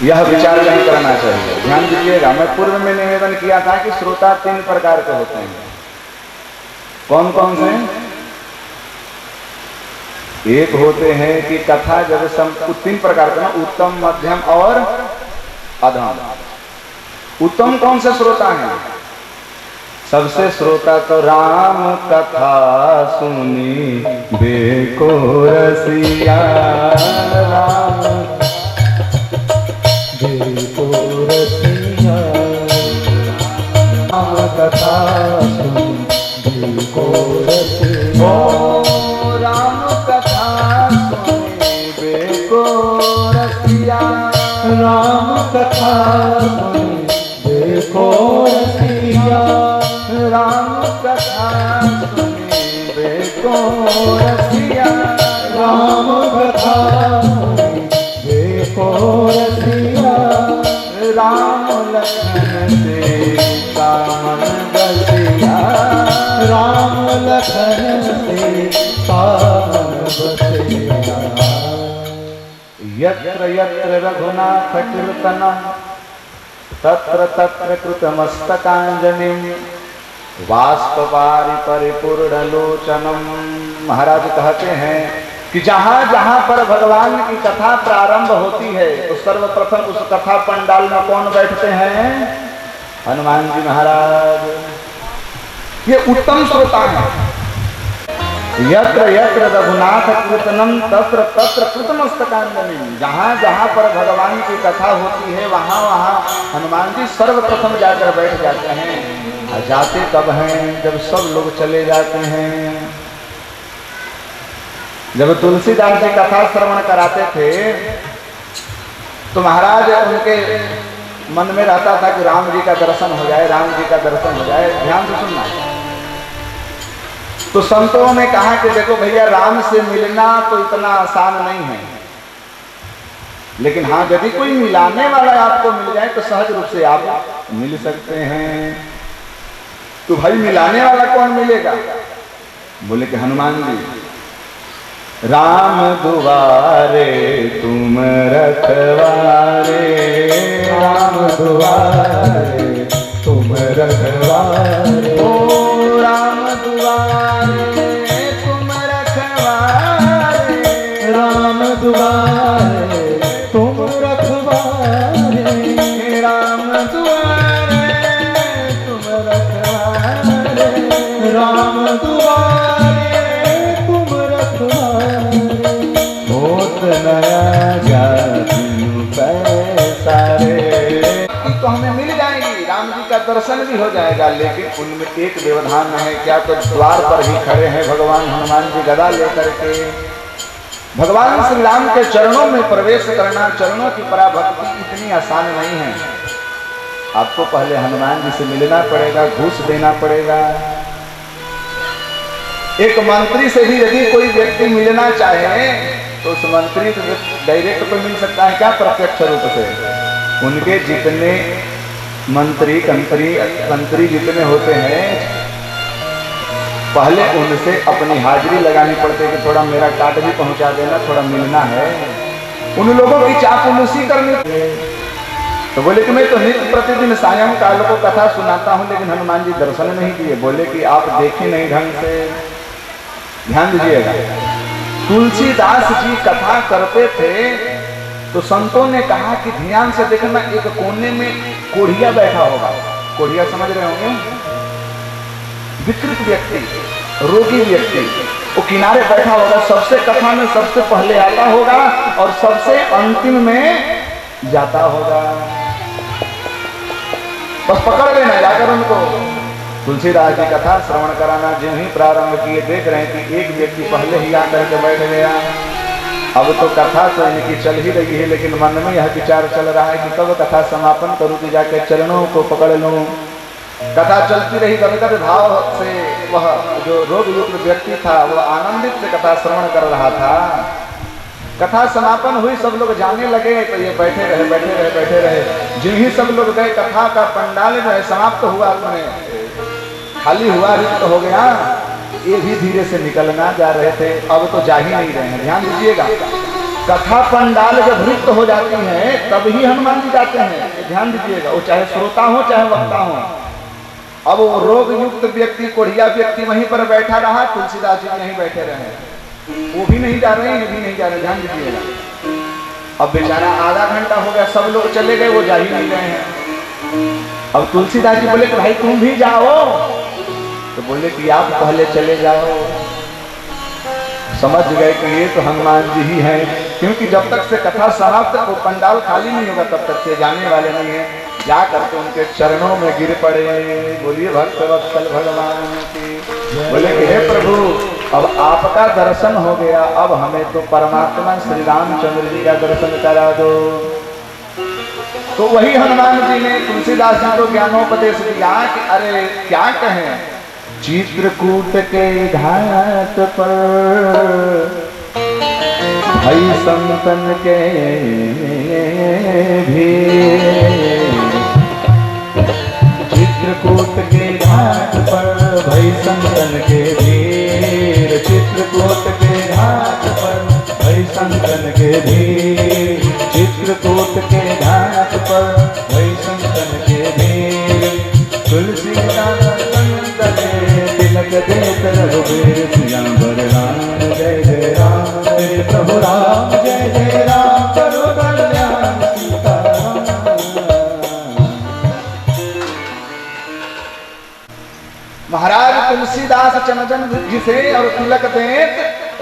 यह विचार नहीं करना चाहिए। ध्यान दीजिएगा, मैं पूर्व में निवेदन किया था कि श्रोता 3 प्रकार के होते हैं। कौन कौन से? एक होते हैं कि कथा जब 3 प्रकार के ना, उत्तम, मध्यम और अधम। उत्तम कौन से श्रोता हैं? सबसे श्रोता तो राम कथा सुनी बेको रसिया, राम बेको रसिया, राम कथा सुनी बेको रसिया, राम कथा सुनी बेको रसिया, राम कथा सुनी बेको रसिया, राम कथा सुनी बेको रसिया, राम कथा सुनी बेको रसिया, राम लखन सीता मन बसिया, राम लखन सीता मन बसिया। यत्र यत्र रघुनाथ कीर्तनम तत्र तत्र कृतमस्तकांजलिं बाष्पवारि परिपूर्ण लोचनम। महाराज कहते हैं कि जहां जहां पर भगवान की कथा प्रारंभ होती है तो सर्वप्रथम उस कथा पंडाल में कौन बैठते हैं? हनुमान जी महाराज। ये उत्तम श्रोता है। यत्र यत्र रघुनाथ कीर्तनम तत्र तत्र कृतमस्तकांजलिं। जहां जहां पर भगवान की कथा होती है वहां वहां हनुमान जी सर्वप्रथम जाकर बैठ जाते हैं। और जाते कब हैं? जब सब लोग चले जाते हैं। जब तुलसीदास जी कथा श्रवण कराते थे तो महाराज उनके मन में रहता था कि राम जी का दर्शन हो जाए, राम जी का दर्शन हो जाए। ध्यान से सुनना। तो संतों ने कहा कि देखो भैया, राम से मिलना तो इतना आसान नहीं है, लेकिन हाँ यदि कोई मिलाने वाला आपको मिल जाए तो सहज रूप से आप मिल सकते हैं। तो भाई मिलाने वाला कौन मिलेगा? बोले कि हनुमान जी। राम दुआरे तुम रखवारे, राम दुआरे तुम रखवारे, ओ राम दुआरे तुम रखवारे, राम दुआरे तुम रखवारे, राम दुआरे तुम रखवारे, राम दुआरे तुम रखवारे, होत नया जाति पैसारे। तो हमें मिल जाएगी, राम जी का दर्शन भी हो जाएगा, लेकिन उनमें एक व्यवधान है। क्या? तो द्वार पर ही खड़े हैं भगवान हनुमान जी गदा लेकर के। भगवान श्री राम के चरणों में प्रवेश करना, चरणों की पराभक्ति इतनी आसान नहीं है। आपको पहले हनुमान जी से मिलना पड़ेगा, घूस देना पड़ेगा। एक मंत्री से भी यदि कोई व्यक्ति मिलना चाहे तो उस मंत्री से डायरेक्ट तो मिल सकता है क्या? प्रत्यक्ष रूप से। उनके जितने मंत्री जितने होते हैं, पहले उनसे अपनी हाजिरी लगानी पड़ती है कि थोड़ा मेरा कार्ड भी पहुंचा देना, थोड़ा मिलना है। उन लोगों की चापलूसी करनी। तो बोले कि मैं तो नित्य प्रतिदिन सायंकाल को कथा सुनाता हूं, लेकिन हनुमान जी दर्शन नहीं दिए। बोले कि आप देखे नहीं ढंग से। ध्यान दीजिएगा, तुलसीदास जी कथा करते थे तो संतों ने कहा कि ध्यान से देखना, एक कोने में कोढ़िया बैठा होगा। कोढ़िया समझ रहे होंगे? विकृत व्यक्ति, रोगी व्यक्ति, वो किनारे बैठा होगा। सबसे कथा में सबसे पहले आता होगा और सबसे अंतिम में जाता होगा। बस पकड़ लेना जाकर उनको। तुलसीदास जी कथा श्रवण कराना जो ही प्रारंभ किए, देख रहे हैं कि एक व्यक्ति पहले ही आकर के बैठ गया। अब तो कथा तो इनकी चल ही रही है, लेकिन मन में यह विचार चल रहा है कि कब कथा समापन करूं कि जाके चरणों को पकड़ लूं। कथा चलती रही, कभी कभी भाव से वह जो रोग युक्त व्यक्ति था वह आनंदित से कथा श्रवण कर रहा था। कथा समापन हुई, सब लोग जाने लगे तो ये बैठे रहे। जिन ही सब लोग गए, कथा का पंडाल जो है समाप्त हुआ, अपने खाली हुआ, रिक्त हो गया। ये भी धीरे से निकलना जा रहे थे, अब तो जा ही नहीं रहे हैं। ध्यान दीजिएगा, कथा पंडाल जब रिक्त हो जाती है तब ही हनुमान जी जाते हैं, ये ध्यान दीजिएगा। वो चाहे श्रोता हो चाहे वक्ता हो। अब वो रोग युक्त व्यक्ति, कोढ़िया व्यक्ति वहीं पर बैठा रहा, तुलसीदास जी नहीं बैठे रहे, वो भी नहीं जा रहे हैं, ये भी नहीं जा रहे, ध्यान दीजिएगा। अब बेचारा आधा घंटा हो गया, सब लोग चले गए, वो जा ही नहीं रहे हैं। अब तुलसीदास जी बोले कि भाई तुम भी जाओ, तो बोले कि आप पहले चले जाओ। समझ गए कि ये तो हनुमान जी ही हैं, क्योंकि जब तक से कथा समाप्त वो पंडाल खाली नहीं होगा तब तक से जाने वाले नहीं है। जा करके उनके चरणों में गिर पड़े, बोलिए भक्त वत्सल भगवान की। बोले कि हे प्रभु, अब आपका दर्शन हो गया, अब हमें तो परमात्मा श्री रामचंद्र जी का दर्शन करा दो। तो वही हनुमान जी ने तुलसीदास जी को ज्ञानोपदेश दिया कि अरे क्या कहें, चित्रकूट के घाट पर भई संतन के भी, चित्रकूट के घाट पर भई संतन के भीर, चित्रकूट के घाट पर भई संतन के भीर, चित्रकूट के घाट पर भई संतन के भीर। तुलसी तिलक देत रघुबीर, सियावर राम जय जय राम, जय प्रभु राम जय जय राम, करो कल्याण सीताराम। महाराज तुलसीदास चमचन जिसे और तिलक देत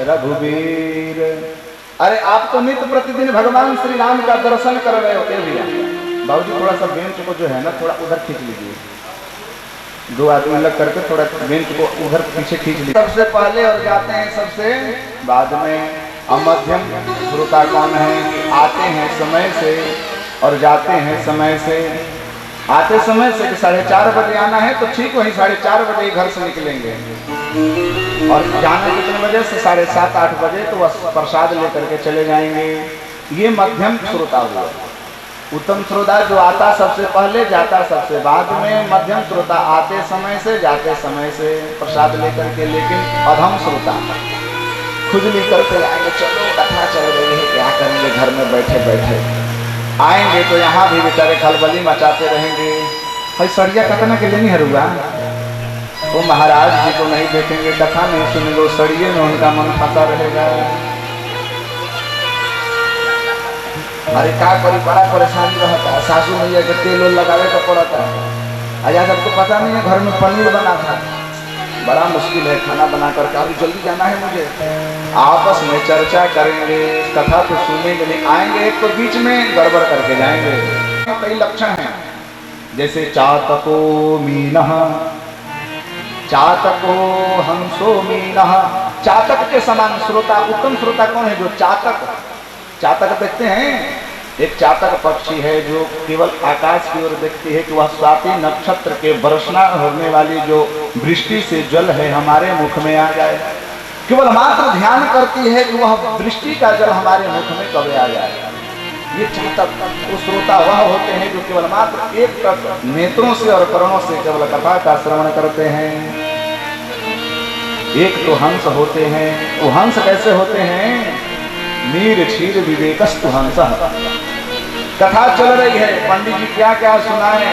रघुबीर। अरे आप तो नित्य प्रतिदिन भगवान श्री राम का दर्शन कर रहे होते भैया। बाबूजी थोड़ा सा बेंच को जो है ना थोड़ा उधर खींच लीजिए, दो आदमी लग करके थोड़ा बेंच को उधर पीछे खींच लीजिए। सबसे पहले और जाते हैं सबसे बाद में। अब मध्यम श्रोता कौन है कि आते हैं समय से और जाते हैं समय से। आते समय से 4:30 बजे आना है तो ठीक वही 4:30 बजे घर से निकलेंगे, और जाना कितने बजे से 7:30-8 बजे, तो बस प्रसाद लेकर के चले जाएंगे। ये मध्यम श्रोता हुआ। उत्तम श्रोता जो आता सबसे पहले जाता सबसे बाद में, मध्यम श्रोता आते समय से जाते समय से प्रसाद लेकर के। लेकिन अधम श्रोता खुजली करते आएंगे, चलो कथा चल रही है क्या करेंगे, घर में बैठे बैठे आएंगे तो यहाँ भी बेचारे खलबली मचाते रहेंगे। भाई सड़िया कतना के लेनी हरुआ, वो महाराज जी को नहीं देखेंगे, कथा नहीं सुनेंगे, सड़िए में उनका मन फंसा रहेगा। अरे क्या करी, बड़ा परेशानी रहता है, सासू मैया के तेल लगावे का पड़ता है। आज आपको पता नहीं है घर में पनीर बना था, बड़ा मुश्किल है खाना बना कर, अभी जल्दी जाना है मुझे। आपस में चर्चा करेंगे, कथा तो सुनेंगे नहीं, आएंगे एक तो बीच में गड़बड़ करके जाएंगे। कई लक्षण हैं, जैसे चातको मीनः, चातको हंसो मीनः। चातक के समान श्रोता, उत्तम श्रोता कौन है? जो चातक, चातक देखते हैं, एक चातक पक्षी है जो केवल आकाश की ओर देखती है कि वह स्वाति नक्षत्र के बरसना होने वाली जो वृष्टि से जल है हमारे मुख में आ जाए, केवल मात्र ध्यान करती है कि वह वृष्टि का जल हमारे मुख में कब आ जाए। ये चातक, वो श्रोता वह होते हैं जो केवल मात्र एक तक नेत्रों से और कर्णों से केवल कथा का श्रवण करते हैं। एक तो हंस होते हैं, वो हंस कैसे होते हैं? नीर क्षीर विवेकस्तु हंस। कथा चल रही है, पंडित जी क्या क्या सुनाए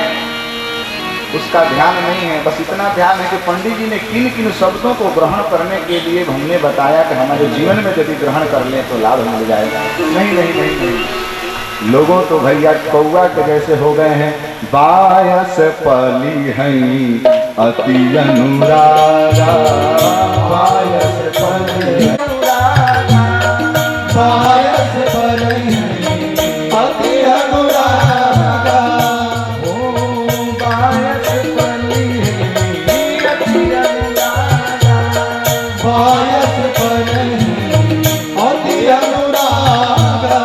उसका ध्यान नहीं है, बस इतना ध्यान है कि पंडित जी ने किन किन शब्दों को ग्रहण करने के लिए हमने बताया कि हमारे जीवन में यदि ग्रहण कर ले तो लाभ मिल जाएगा। नहीं नहीं नहीं नहीं, लोगों तो भैया कौआ के जैसे हो गए हैं। बायस पली है अति अनुरागा, बायस पली अनुरागा, बायस पली अति अनुरागा, ओ बायस पली अति अनुरागा, बायस पली अति अनुरागा,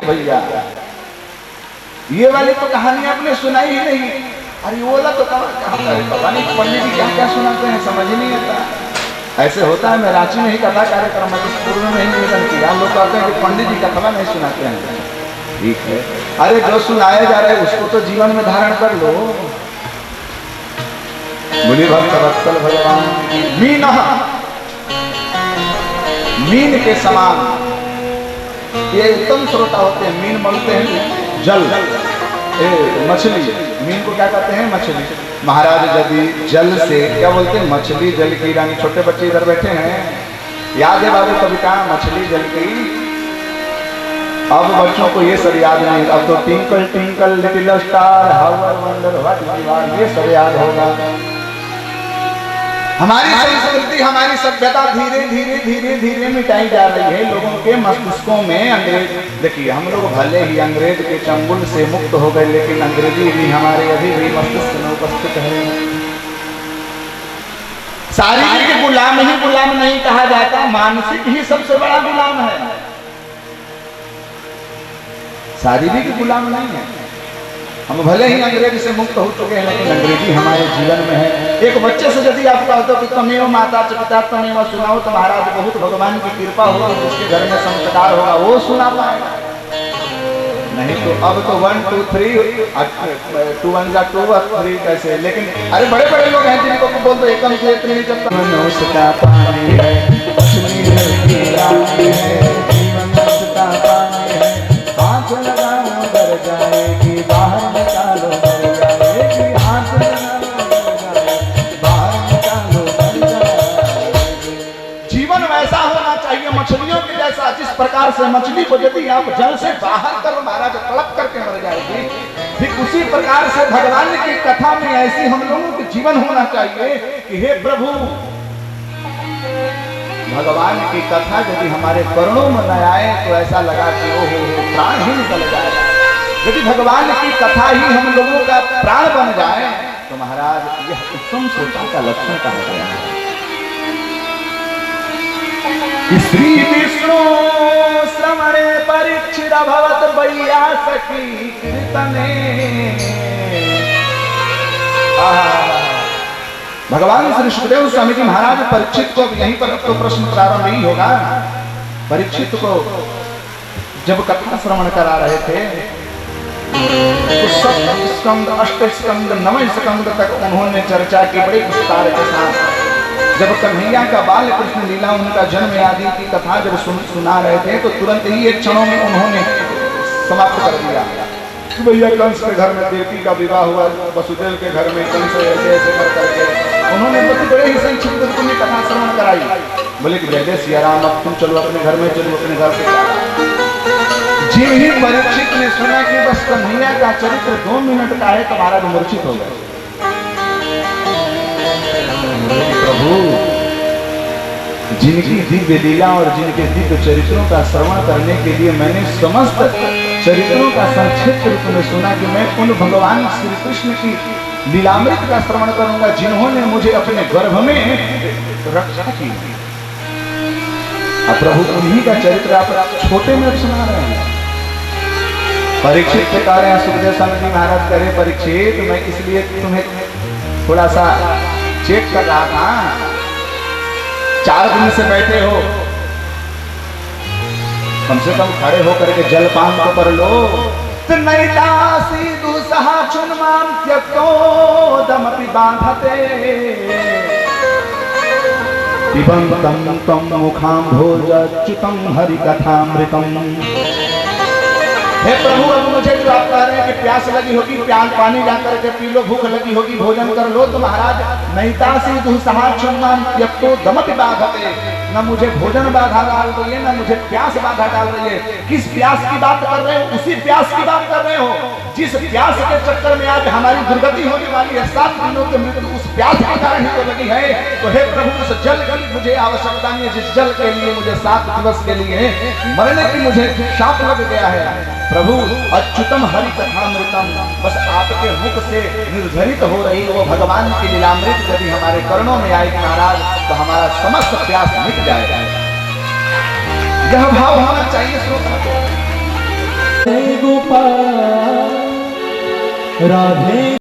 भैया ये वाली तो कहानी आपने सुनाई ही नहीं। अरे वो वाला तो पता नहीं पंडित जी क्या क्या सुनाते हैं, समझ ही नहीं आता। ऐसे होता है, मैं रांची में ही कथा कार्यक्रम पूर्व में ही निवेदन किया, लोग कहते हैं कि पंडित जी कथा नहीं सुनाते हैं। ठीक है, अरे जो सुनाया जा रहा है उसको तो जीवन में धारण कर लो। बोली भक्त वत्सल भगवान मीन, मीन के समान ये उत्तम श्रोता होते हैं। मीन बोलते हैं जल, मछली। मीन को क्या कहते हैं? मछली। महाराज यदि जल से क्या बोलते हैं? मछली जल की रानी। छोटे बच्चे इधर बैठे हैं, याद है बाबू कविता मछली जल की? अब बच्चों को ये सब याद नहीं, अब तो twinkle twinkle little star, how I wonder what you are, ये सब याद होगा। हमारी संस्कृति, हमारी सभ्यता धीरे धीरे धीरे धीरे मिटाई जा रही है लोगों के मस्तिष्कों में। अंग्रेज, देखिए हम लोग भले ही अंग्रेज के चंगुल से मुक्त हो गए, लेकिन अंग्रेजी भी हमारे अभी भी मस्तिष्क में उपस्थित है। शारीरिक गुलाम ही गुलाम नहीं कहा जाता, मानसिक ही सबसे बड़ा गुलाम है। शारीरिक गुलाम नहीं है। हम भले ही अंग्रेजी से मुक्त हो चुके हैं, लेकिन अंग्रेजी हमारे जीवन में है। एक बच्चे से यदि आप कहते हो कि तमेव माता च पिता तमेव सुनाओ, तो महाराज बहुत भगवान की कृपा होगी, जिसके घर में संस्कार होगा वो सुना पाएगा। नहीं तो अब तो 1 2 3 2 1 जा 2 3 कैसे। लेकिन अरे बड़े बड़े लोग हैं जिनको बोल दो एकम से इतनी जब तक उसका पानी है, अपनी लड़की रानी है, जीवन उसका पानी है, हाथ लगाओ डर जाएगी, बाहर निकालो डर जाएगी, हाथ लगाओ डर जाएगी, बाहर निकालो डर जाएगी। जीवन वैसा होना चाहिए मछलियों के जैसा, जिस प्रकार से मछली को यदि आप जल से बाहर करो महाराज तड़प करके मर जाएगी, ठीक उसी प्रकार से भगवान की कथा में ऐसी हम लोगों के जीवन होना चाहिए कि हे प्रभु, भगवान की कथा यदि हमारे कर्णों में न आए तो ऐसा लगा कि ओ हो प्राण ही निकल जाए। यदि भगवान की कथा ही हम लोगों का प्राण बन जाए तो महाराज यह उत्तम श्रोता का लक्षण कहा गया है। श्री विष्णु श्रवणे परीक्षित भवत बैया सखी कीर्तने। भगवान श्री सुखदेव स्वामी जी महाराज परीक्षित को यहीं पर तो प्रश्न प्रारंभ ही होगा। परीक्षित को जब कथा श्रवण करा रहे थे तो सप्त स्कंद, अष्ट स्कंद, नव स्कंद तक उन्होंने चर्चा की बड़े विस्तार के साथ। जब कन्हैया का बाल कृष्ण लीला, उनका जन्म आदि की कथा जब सुना रहे थे तो तुरंत ही एक क्षणों में उन्होंने समाप्त कर दिया। भैया कंस के घर में देवकी का विवाह हुआ, वसुदेव के घर में कंस ऐसे ऐसे कर करके उन्होंने बड़े ही संक्षिप्त रूप में कथा श्रवण कराई। बोले कि जय जय सिया राम, अब तुम चलो अपने घर में, चलो अपने घर से। जी ही परीक्षित ने सुना कि बस कन्हैया का चरित्र 2 मिनट का है तो महाराज मूर्छित हो गए। प्रभु, जिनकी दिव्य लीला और जिनके दिव्य चरित्रों का श्रवण करने के लिए मैंने समस्त चरित्रों का संक्षिप्त रूप में सुना कि मैं उन भगवान श्री कृष्ण की लीलामृत का श्रवण करूंगा जिन्होंने मुझे अपने गर्भ में रक्षा की। अब प्रभु उन्हीं का चरित्र आप छोटे में सुना रहे हैं। परीक्षित से कह रहे हैं, सुखदेव स्वामी जी महाराज कह रहे परीक्षित, मैं इसलिए तुम्हें थोड़ा सा चेक कर रहा था, 4 दिन से बैठे हो, कम से कम खड़े होकर के जलपान तो कर लो। नैतासी दुसहा चुनमाम त्यक्तो दमपि बांधते पिबंतम तम मुखाम्भोज च्युतम हरि कथामृतम। हे प्रभु, अब मुझे जो आप कह रहे हैं कि प्यास लगी होगी, प्यास पानी जा करके पी लो, भूख लगी होगी भोजन कर लो, तो महाराज नैतासी दुसहा चुनमाम त्यक्तो दमपि बांधते, न मुझे भोजन बाधा डाल रही है, न मुझे प्यास बाधा डाल रही है। किस प्यास की बात कर रहे हो? उसी प्यास की बात कर रहे हो जिस प्यास के चक्कर में आज हमारी दुर्गति होने वाली है। 7 दिनों के मृत्यु उस प्यास के कारण ही तो लगी है। तो हे प्रभु, उस जल की मुझे आवश्यकता नहीं है, जिस जल के लिए मुझे 7 दिवस के लिए मरने की मुझे शाप लग गया है। प्रभु, अच्युतम हरि कथामृतम, बस आपके मुख से निर्धरित हो रही वो भगवान की लीलामृत यदि हमारे कर्णों में आएगी महाराज, तो हमारा समस्त प्यास मिट जाएगा। यह भाव होना चाहिए श्रोता को। गोपाल राधे